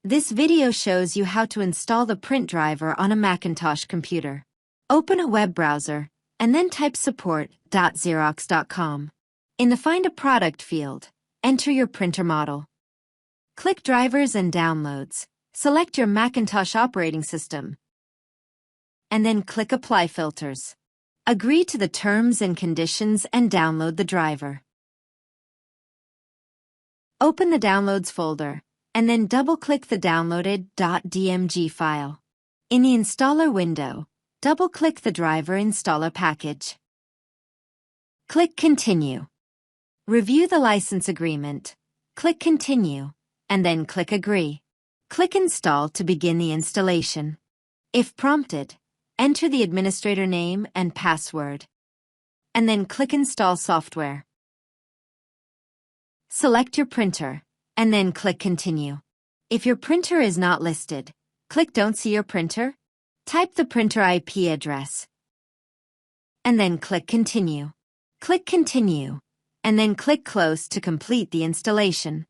This video shows you how to install the print driver on a Macintosh computer. Open a web browser, and then type support.xerox.com. In the Find a Product field, enter your printer model. Click Drivers and Downloads. Select your Macintosh operating system, and then click Apply Filters. Agree to the terms and conditions and download the driver. Open the Downloads folder, and then double-click the downloaded .dmg file. In the Installer window, double-click the driver installer package. Click Continue. Review the license agreement. Click Continue, and then click Agree. Click Install to begin the installation. If prompted, enter the administrator name and password, and then click Install Software. Select your printer, and then click Continue. If your printer is not listed, click Don't see your printer. Type the printer IP address, and then click Continue. Click Continue, and then click Close to complete the installation.